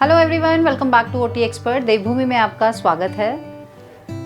Hello everyone, welcome back to OT expert. देवभूमि में आपका स्वागत है।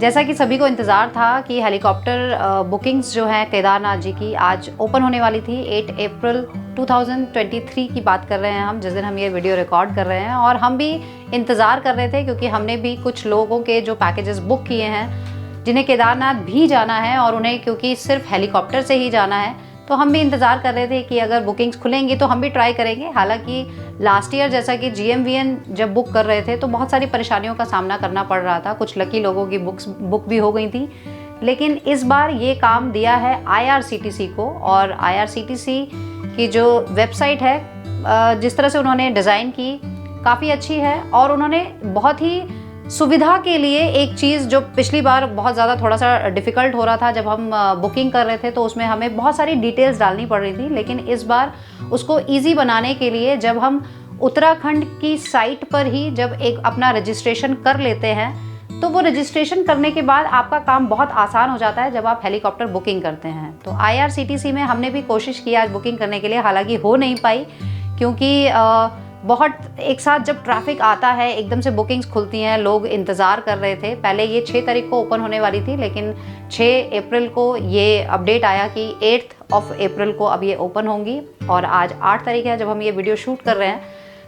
जैसा कि सभी को इंतज़ार था कि हेलीकॉप्टर बुकिंग्स जो हैं केदारनाथ जी की आज ओपन होने वाली थी। 8 अप्रैल 2023 की बात कर रहे हैं हम, जिस दिन हम ये वीडियो रिकॉर्ड कर रहे हैं। और हम भी इंतज़ार कर रहे थे क्योंकि हमने भी कुछ लोगों के जो पैकेजेस बुक किए हैं जिन्हें केदारनाथ भी जाना है और उन्हें क्योंकि सिर्फ हेलीकॉप्टर से ही जाना है, तो हम भी इंतज़ार कर रहे थे कि अगर बुकिंग्स खुलेंगी तो हम भी ट्राई करेंगे। हालांकि लास्ट ईयर जैसा कि GMVN जब बुक कर रहे थे तो बहुत सारी परेशानियों का सामना करना पड़ रहा था। कुछ लकी लोगों की बुक भी हो गई थी, लेकिन इस बार ये काम दिया है IRCTC को। और IRCTC की जो वेबसाइट है, जिस तरह से उन्होंने डिज़ाइन की, काफ़ी अच्छी है। और उन्होंने बहुत ही सुविधा के लिए एक चीज़ जो पिछली बार बहुत ज़्यादा थोड़ा सा डिफ़िकल्ट हो रहा था, जब हम बुकिंग कर रहे थे तो उसमें हमें बहुत सारी डिटेल्स डालनी पड़ रही थी, लेकिन इस बार उसको इजी बनाने के लिए जब हम उत्तराखंड की साइट पर ही जब एक अपना रजिस्ट्रेशन कर लेते हैं तो वो रजिस्ट्रेशन करने के बाद आपका काम बहुत आसान हो जाता है जब आप हेलीकॉप्टर बुकिंग करते हैं। तो IRCTC में हमने भी कोशिश की आज बुकिंग करने के लिए, हालांकि हो नहीं पाई क्योंकि बहुत एक साथ जब ट्रैफिक आता है एकदम से बुकिंग्स खुलती हैं। लोग इंतज़ार कर रहे थे। पहले ये 6 तारीख को ओपन होने वाली थी, लेकिन 6 अप्रैल को ये अपडेट आया कि 8 अप्रैल को अब ये ओपन होंगी। और आज 8 तारीख है जब हम ये वीडियो शूट कर रहे हैं।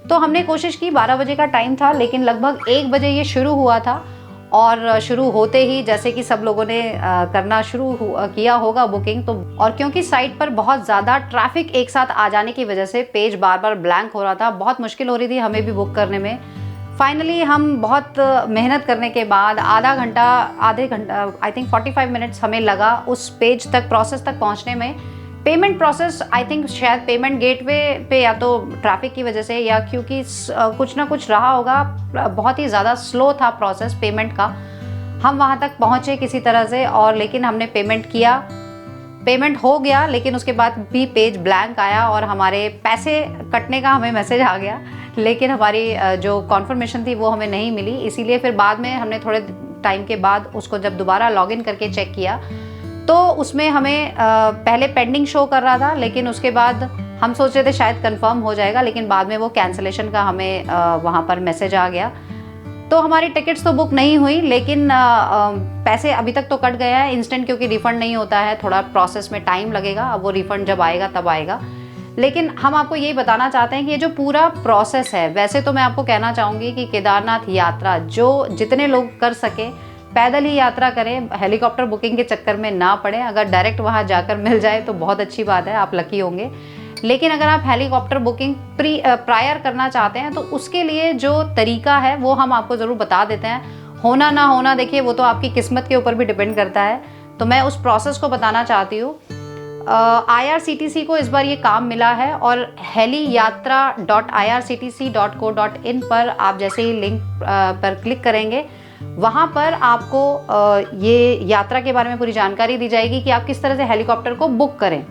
तो हमने कोशिश की, 12 बजे का टाइम था, लेकिन लगभग 1 बजे ये शुरू हुआ था। और शुरू होते ही जैसे कि सब लोगों ने करना शुरू किया होगा बुकिंग, तो और क्योंकि साइट पर बहुत ज़्यादा ट्रैफिक एक साथ आ जाने की वजह से पेज बार बार ब्लैंक हो रहा था। बहुत मुश्किल हो रही थी हमें भी बुक करने में। फाइनली हम बहुत मेहनत करने के बाद आधे घंटा आई थिंक 45 मिनट्स हमें लगा उस पेज तक, प्रोसेस तक पहुँचने में। पेमेंट प्रोसेस आई थिंक शायद पेमेंट गेटवे पे या तो ट्रैफिक की वजह से या क्योंकि कुछ ना कुछ रहा होगा, बहुत ही ज़्यादा स्लो था प्रोसेस पेमेंट का। हम वहाँ तक पहुँचे किसी तरह से, और लेकिन हमने पेमेंट किया, पेमेंट हो गया, लेकिन उसके बाद भी पेज ब्लैंक आया और हमारे पैसे कटने का हमें मैसेज आ गया, लेकिन हमारी जो कॉन्फर्मेशन थी वो हमें नहीं मिली। इसीलिए फिर बाद में हमने थोड़े टाइम के बाद उसको जब दोबारा लॉगिन करके चेक किया तो उसमें हमें पहले पेंडिंग शो कर रहा था, लेकिन उसके बाद हम सोच रहे थे शायद कंफर्म हो जाएगा, लेकिन बाद में वो कैंसिलेशन का हमें वहाँ पर मैसेज आ गया। तो हमारी टिकट्स तो बुक नहीं हुई, लेकिन पैसे अभी तक तो कट गए हैं इंस्टेंट, क्योंकि रिफ़ंड नहीं होता है, थोड़ा प्रोसेस में टाइम लगेगा। अब वो रिफ़ंड जब आएगा तब आएगा। लेकिन हम आपको यही बताना चाहते हैं कि ये जो पूरा प्रोसेस है, वैसे तो मैं आपको कहना चाहूँगी कि केदारनाथ यात्रा जो जितने लोग कर सके पैदल ही यात्रा करें, हेलीकॉप्टर बुकिंग के चक्कर में ना पड़े। अगर डायरेक्ट वहाँ जाकर मिल जाए तो बहुत अच्छी बात है, आप लकी होंगे। लेकिन अगर आप हेलीकॉप्टर बुकिंग प्रायर करना चाहते हैं तो उसके लिए जो तरीका है वो हम आपको ज़रूर बता देते हैं। होना ना होना देखिए वो तो आपकी किस्मत के ऊपर भी डिपेंड करता है। तो मैं उस प्रोसेस को बताना चाहती हूँ। IRCTC को इस बार ये काम मिला है और heliyatra.irctc.co.in पर आप जैसे ही लिंक पर क्लिक करेंगे, वहाँ पर आपको ये यात्रा के बारे में पूरी जानकारी दी जाएगी कि आप किस तरह से हेलीकॉप्टर को बुक करें।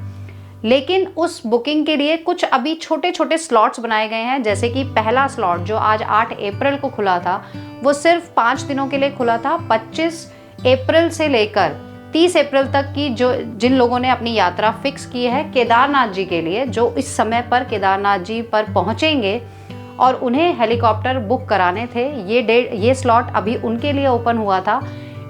लेकिन उस बुकिंग के लिए कुछ अभी छोटे छोटे स्लॉट्स बनाए गए हैं। जैसे कि पहला स्लॉट जो आज 8 अप्रैल को खुला था वो सिर्फ 5 दिनों के लिए खुला था। 25 अप्रैल से लेकर 30 अप्रैल तक की जिन लोगों ने अपनी यात्रा फिक्स की है केदारनाथ जी के लिए, जो इस समय पर केदारनाथ जी पर पहुँचेंगे और उन्हें हेलीकॉप्टर बुक कराने थे, ये स्लॉट अभी उनके लिए ओपन हुआ था।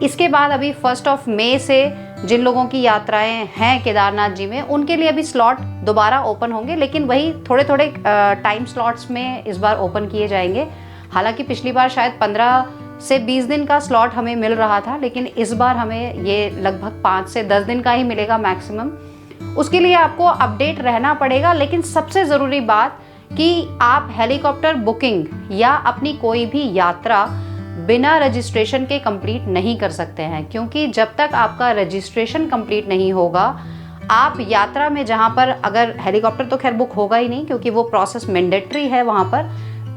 इसके बाद अभी 1 मई से जिन लोगों की यात्राएं हैं केदारनाथ जी में, उनके लिए अभी स्लॉट दोबारा ओपन होंगे, लेकिन वही थोड़े थोड़े टाइम स्लॉट्स में इस बार ओपन किए जाएंगे। हालांकि पिछली बार शायद 15 से 20 दिन का स्लॉट हमें मिल रहा था, लेकिन इस बार हमें ये लगभग 5 से 10 दिन का ही मिलेगा मैक्सिमम। उसके लिए आपको अपडेट रहना पड़ेगा। लेकिन सबसे ज़रूरी बात कि आप हेलीकॉप्टर बुकिंग या अपनी कोई भी यात्रा बिना रजिस्ट्रेशन के कंप्लीट नहीं कर सकते हैं, क्योंकि जब तक आपका रजिस्ट्रेशन कंप्लीट नहीं होगा आप यात्रा में, जहां पर अगर हेलीकॉप्टर तो खैर बुक होगा ही नहीं क्योंकि वो प्रोसेस मैंडेटरी है वहां पर,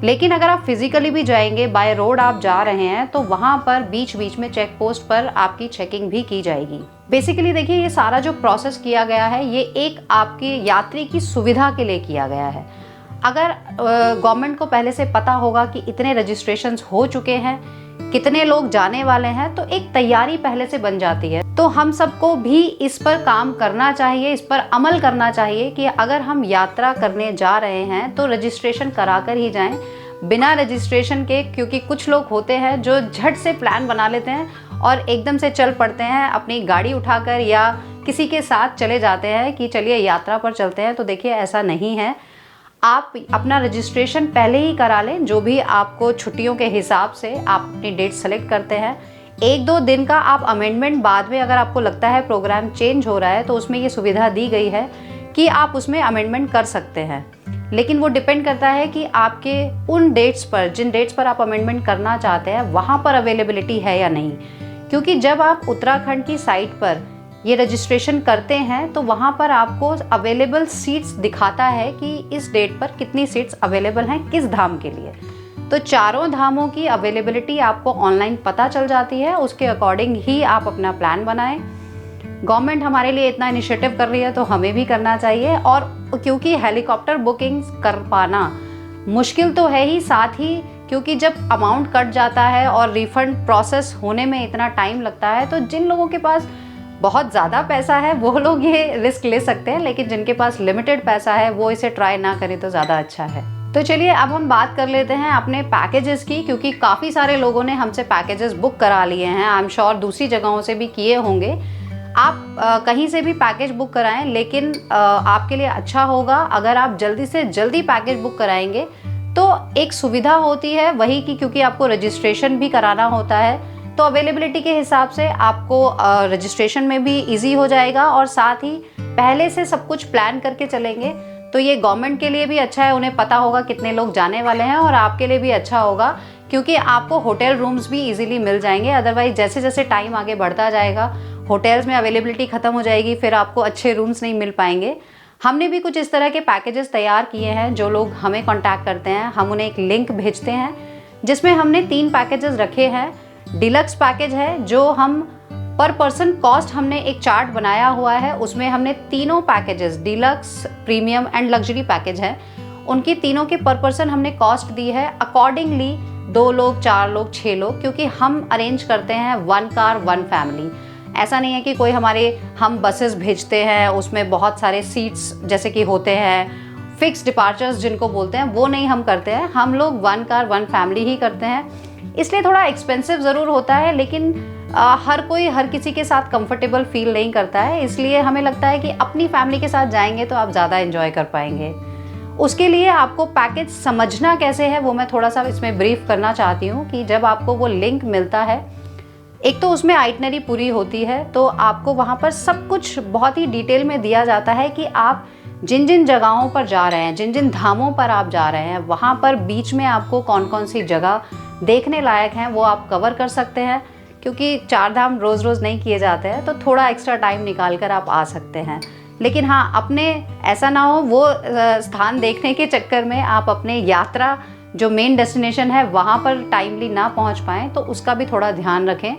लेकिन अगर आप फिजिकली भी जाएंगे, बाय रोड आप जा रहे हैं, तो वहां पर बीच बीच में चेक पोस्ट पर आपकी चेकिंग भी की जाएगी। बेसिकली देखिए, ये सारा जो प्रोसेस किया गया है ये एक आपके यात्री की सुविधा के लिए किया गया है। अगर गवर्नमेंट को पहले से पता होगा कि इतने रजिस्ट्रेशंस हो चुके हैं, कितने लोग जाने वाले हैं, तो एक तैयारी पहले से बन जाती है। तो हम सबको भी इस पर काम करना चाहिए, इस पर अमल करना चाहिए कि अगर हम यात्रा करने जा रहे हैं तो रजिस्ट्रेशन करा कर ही जाएं। बिना रजिस्ट्रेशन के, क्योंकि कुछ लोग होते हैं जो झट से प्लान बना लेते हैं और एकदम से चल पड़ते हैं अपनी गाड़ी उठाकर या किसी के साथ चले जाते हैं कि चलिए यात्रा पर चलते हैं। तो देखिए ऐसा नहीं है, आप अपना रजिस्ट्रेशन पहले ही करा लें। जो भी आपको छुट्टियों के हिसाब से आप अपनी डेट सेलेक्ट करते हैं, 1-2 दिन का आप अमेंडमेंट बाद में अगर आपको लगता है प्रोग्राम चेंज हो रहा है तो उसमें ये सुविधा दी गई है कि आप उसमें अमेंडमेंट कर सकते हैं। लेकिन वो डिपेंड करता है कि आपके उन डेट्स पर, जिन डेट्स पर आप अमेंडमेंट करना चाहते हैं वहाँ पर अवेलेबिलिटी है या नहीं। क्योंकि जब आप उत्तराखंड की साइट पर ये रजिस्ट्रेशन करते हैं तो वहाँ पर आपको अवेलेबल सीट्स दिखाता है कि इस डेट पर कितनी सीट्स अवेलेबल हैं किस धाम के लिए। तो चारों धामों की अवेलेबिलिटी आपको ऑनलाइन पता चल जाती है, उसके अकॉर्डिंग ही आप अपना प्लान बनाएं। गवर्नमेंट हमारे लिए इतना इनिशिएटिव कर रही है तो हमें भी करना चाहिए। और क्योंकि हेलीकॉप्टर बुकिंग्स कर पाना मुश्किल तो है ही, साथ ही क्योंकि जब अमाउंट कट जाता है और रिफंड प्रोसेस होने में इतना टाइम लगता है, तो जिन लोगों के पास बहुत ज़्यादा पैसा है वो लोग ये रिस्क ले सकते हैं, लेकिन जिनके पास लिमिटेड पैसा है वो इसे ट्राई ना करें तो ज़्यादा अच्छा है। तो चलिए अब हम बात कर लेते हैं अपने पैकेजेस की, क्योंकि काफ़ी सारे लोगों ने हमसे पैकेजेस बुक करा लिए हैं। आई एम श्योर दूसरी जगहों से भी किए होंगे। आप कहीं से भी पैकेज बुक कराएं, लेकिन आपके लिए अच्छा होगा अगर आप जल्दी से जल्दी पैकेज बुक कराएंगे। तो एक सुविधा होती है वही कि क्योंकि आपको रजिस्ट्रेशन भी कराना होता है, तो अवेलेबिलिटी के हिसाब से आपको रजिस्ट्रेशन में भी इजी हो जाएगा और साथ ही पहले से सब कुछ प्लान करके चलेंगे तो ये गवर्नमेंट के लिए भी अच्छा है, उन्हें पता होगा कितने लोग जाने वाले हैं, और आपके लिए भी अच्छा होगा क्योंकि आपको होटल रूम्स भी इजीली मिल जाएंगे। अदरवाइज जैसे जैसे टाइम आगे बढ़ता जाएगा होटल्स में अवेलेबिलिटी ख़त्म हो जाएगी, फिर आपको अच्छे रूम्स नहीं मिल पाएंगे। हमने भी कुछ इस तरह के पैकेजेस तैयार किए हैं। जो लोग हमें कॉन्टैक्ट करते हैं हम उन्हें एक लिंक भेजते हैं जिसमें हमने 3 पैकेजेस रखे हैं। डिलक्स पैकेज है जो हम पर पर्सन कॉस्ट, हमने एक चार्ट बनाया हुआ है, उसमें हमने तीनों packages deluxe, premium and luxury package है, उनकी तीनों के पर पर्सन हमने कॉस्ट दी है अकॉर्डिंगली 2 लोग, 4 लोग, 6 लोग, क्योंकि हम अरेंज करते हैं 1 कार 1 फैमिली। ऐसा नहीं है कि कोई हम बसेस भेजते हैं उसमें बहुत सारे सीट्स जैसे कि होते हैं फिक्स डिपार्चर्स जिनको बोलते हैं, वो नहीं हम करते हैं। हम लोग 1 कार 1 फैमिली ही करते हैं। इसलिए थोड़ा एक्सपेंसिव ज़रूर होता है, लेकिन हर कोई हर किसी के साथ कंफर्टेबल फील नहीं करता है। इसलिए हमें लगता है कि अपनी फैमिली के साथ जाएंगे तो आप ज़्यादा एंजॉय कर पाएंगे। उसके लिए आपको पैकेज समझना कैसे है वो मैं थोड़ा सा इसमें ब्रीफ करना चाहती हूँ कि जब आपको वो लिंक मिलता है, एक तो उसमें आइटनरी पूरी होती है, तो आपको वहाँ पर सब कुछ बहुत ही डिटेल में दिया जाता है कि आप जिन जिन जगहों पर जा रहे हैं, जिन जिन धामों पर आप जा रहे हैं, वहाँ पर बीच में आपको कौन कौन सी जगह देखने लायक हैं वो आप कवर कर सकते हैं। क्योंकि 4 धाम रोज़ रोज़ नहीं किए जाते हैं, तो थोड़ा एक्स्ट्रा टाइम निकाल कर आप आ सकते हैं। लेकिन हाँ, अपने ऐसा ना हो वो स्थान देखने के चक्कर में आप अपने यात्रा जो मेन डेस्टिनेशन है वहाँ पर टाइमली ना पहुँच पाएँ, तो उसका भी थोड़ा ध्यान रखें।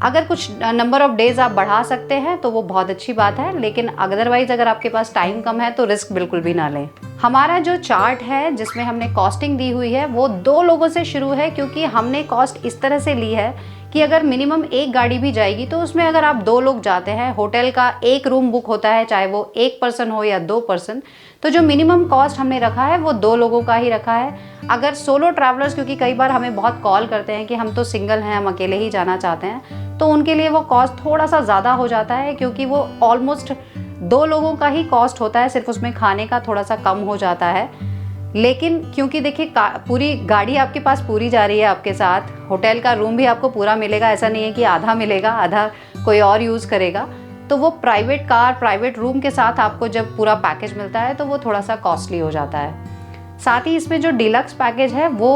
अगर कुछ नंबर ऑफ़ डेज़ आप बढ़ा सकते हैं तो वो बहुत अच्छी बात है, लेकिन अदरवाइज़ अगर आपके पास टाइम कम है तो रिस्क बिल्कुल भी ना लें। हमारा जो चार्ट है जिसमें हमने कॉस्टिंग दी हुई है वो 2 लोगों से शुरू है, क्योंकि हमने कॉस्ट इस तरह से ली है कि अगर मिनिमम 1 गाड़ी भी जाएगी तो उसमें अगर आप 2 लोग जाते हैं, होटल का 1 रूम बुक होता है, चाहे वो 1 पर्सन हो या 2 पर्सन, तो जो मिनिमम कॉस्ट हमने रखा है वो 2 लोगों का ही रखा है। अगर सोलो ट्रैवलर्स, क्योंकि कई बार हमें बहुत कॉल करते हैं कि हम तो सिंगल हैं, हम अकेले ही जाना चाहते हैं, तो उनके लिए वो कॉस्ट थोड़ा सा ज़्यादा हो जाता है, क्योंकि वो ऑलमोस्ट 2 लोगों का ही कॉस्ट होता है, सिर्फ उसमें खाने का थोड़ा सा कम हो जाता है। लेकिन क्योंकि देखिए पूरी गाड़ी आपके पास पूरी जा रही है आपके साथ, होटल का रूम भी आपको पूरा मिलेगा, ऐसा नहीं है कि आधा मिलेगा आधा कोई और यूज़ करेगा, तो वो प्राइवेट कार प्राइवेट रूम के साथ आपको जब पूरा पैकेज मिलता है तो वो थोड़ा सा कॉस्टली हो जाता है। साथ ही इसमें जो डिलक्स पैकेज है वो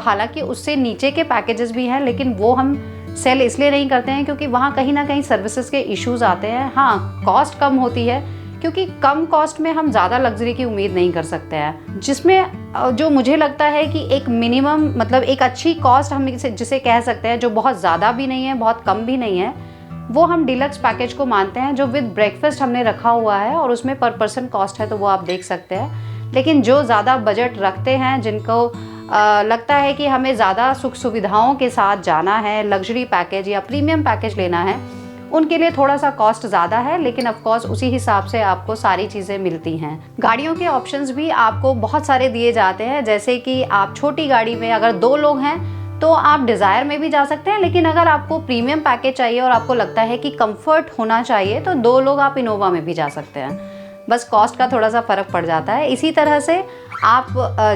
हालांकि उससे नीचे के पैकेजेस भी हैं, लेकिन वो हम सेल इसलिए नहीं करते हैं क्योंकि वहाँ कहीं ना कहीं सर्विसेज के इश्यूज़ आते हैं। हाँ, कॉस्ट कम होती है क्योंकि कम कॉस्ट में हम ज़्यादा लग्जरी की उम्मीद नहीं कर सकते हैं, जिसमें जो मुझे लगता है कि एक मिनिमम मतलब एक अच्छी कॉस्ट हम जिसे कह सकते हैं, जो बहुत ज़्यादा भी नहीं है बहुत कम भी नहीं है, वो हम डिलक्स पैकेज को मानते हैं, जो विद ब्रेकफास्ट हमने रखा हुआ है और उसमें पर पर्सन कॉस्ट है, तो वो आप देख सकते हैं। लेकिन जो ज़्यादा बजट रखते हैं, जिनको लगता है कि हमें ज़्यादा सुख सुविधाओं के साथ जाना है, लग्जरी पैकेज या प्रीमियम पैकेज लेना है, उनके लिए थोड़ा सा कॉस्ट ज़्यादा है, लेकिन ऑफ कोर्स उसी हिसाब से आपको सारी चीज़ें मिलती हैं। गाड़ियों के ऑप्शंस भी आपको बहुत सारे दिए जाते हैं, जैसे कि आप छोटी गाड़ी में अगर 2 लोग हैं तो आप डिज़ायर में भी जा सकते हैं, लेकिन अगर आपको प्रीमियम पैकेज चाहिए और आपको लगता है कि कंफर्ट होना चाहिए तो 2 लोग आप इनोवा में भी जा सकते हैं। बस कॉस्ट का थोड़ा सा फ़र्क पड़ जाता है। इसी तरह से आप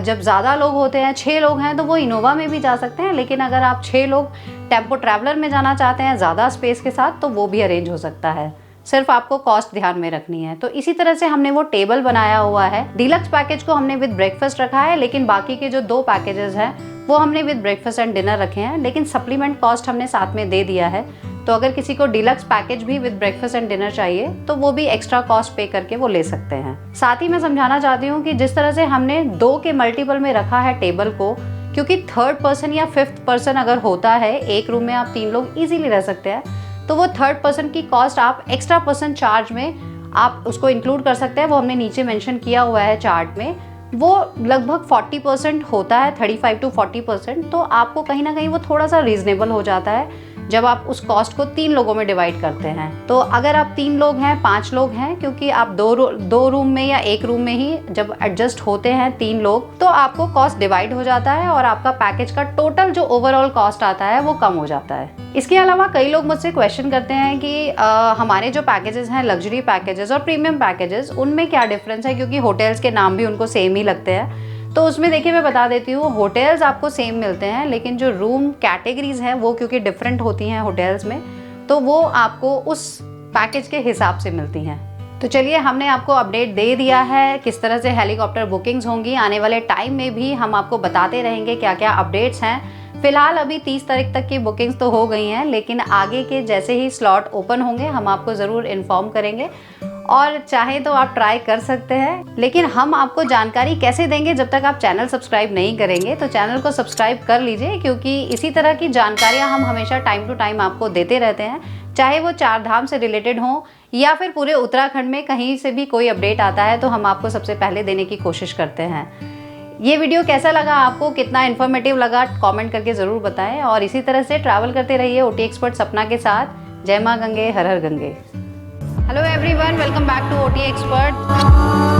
जब ज़्यादा लोग होते हैं, 6 लोग हैं, तो वो इनोवा में भी जा सकते हैं, लेकिन अगर आप 6 लोग टेम्पो ट्रैवलर में जाना चाहते हैं ज़्यादा स्पेस के साथ, तो वो भी अरेंज हो सकता है। सिर्फ आपको कॉस्ट ध्यान में रखनी है। तो इसी तरह से हमने वो टेबल बनाया हुआ है। डीलक्स पैकेज को हमने विद ब्रेकफास्ट रखा है, लेकिन बाकी के जो 2 पैकेजेस हैं वो हमने विद ब्रेकफास्ट एंड डिनर रखे हैं, लेकिन सप्लीमेंट कॉस्ट हमने साथ में दे दिया है। तो अगर किसी को डीलक्स पैकेज भी विद ब्रेकफास्ट एंड डिनर चाहिए तो वो भी एक्स्ट्रा कॉस्ट पे करके वो ले सकते हैं। साथ ही मैं समझाना चाहती हूँ कि जिस तरह से हमने 2 के मल्टीपल में रखा है टेबल को, क्योंकि 3rd पर्सन या 5th पर्सन अगर होता है, एक रूम में आप 3 लोग इजीली रह सकते हैं, तो वो 3rd पर्सन की कॉस्ट आप एक्स्ट्रा पर्सन चार्ज में आप उसको इंक्लूड कर सकते हैं। वो हमने नीचे मेंशन किया हुआ है चार्ट में। वो लगभग 40% होता है, 35 to 40%। तो आपको कहीं ना कहीं वो थोड़ा सा रीजनेबल हो जाता है जब आप उस कॉस्ट को 3 लोगों में डिवाइड करते हैं। तो अगर आप 3 लोग हैं, 5 लोग हैं, क्योंकि आप 2 रूम में या 1 रूम में ही जब एडजस्ट होते हैं 3 लोग, तो आपको कॉस्ट डिवाइड हो जाता है और आपका पैकेज का टोटल जो ओवरऑल कॉस्ट आता है वो कम हो जाता है। इसके अलावा कई लोग मुझसे क्वेश्चन करते हैं कि हमारे जो पैकेजेस हैं, लग्जरी पैकेजेस और प्रीमियम पैकेजेस, उनमें क्या डिफरेंस है, क्योंकि होटल्स के नाम भी उनको सेम ही लगते हैं। तो उसमें देखिए मैं बता देती हूँ, होटल्स आपको सेम मिलते हैं, लेकिन जो रूम कैटेगरीज हैं वो क्योंकि डिफरेंट होती हैं होटल्स में, तो वो आपको उस पैकेज के हिसाब से मिलती हैं। तो चलिए, हमने आपको अपडेट दे दिया है किस तरह से हेलीकॉप्टर बुकिंग्स होंगी। आने वाले टाइम में भी हम आपको बताते रहेंगे क्या क्या अपडेट्स हैं। फिलहाल अभी 30 तारीख तक की बुकिंग्स तो हो गई हैं, लेकिन आगे के जैसे ही स्लॉट ओपन होंगे हम आपको ज़रूर इन्फॉर्म करेंगे, और चाहे तो आप ट्राई कर सकते हैं। लेकिन हम आपको जानकारी कैसे देंगे जब तक आप चैनल सब्सक्राइब नहीं करेंगे। तो चैनल को सब्सक्राइब कर लीजिए, क्योंकि इसी तरह की जानकारियां हम हमेशा टाइम टू टाइम आपको देते रहते हैं, चाहे वो 4 धाम से रिलेटेड हो या फिर पूरे उत्तराखंड में कहीं से भी कोई अपडेट आता है तो हम आपको सबसे पहले देने की कोशिश करते हैं। ये वीडियो कैसा लगा आपको, कितना इन्फॉर्मेटिव लगा, कमेंट करके ज़रूर बताएं। और इसी तरह से ट्रैवल करते रहिए ओटी एक्सपर्ट सपना के साथ। जय माँ गंगे, हर हर Gange. Hello everyone, welcome back to OT expert.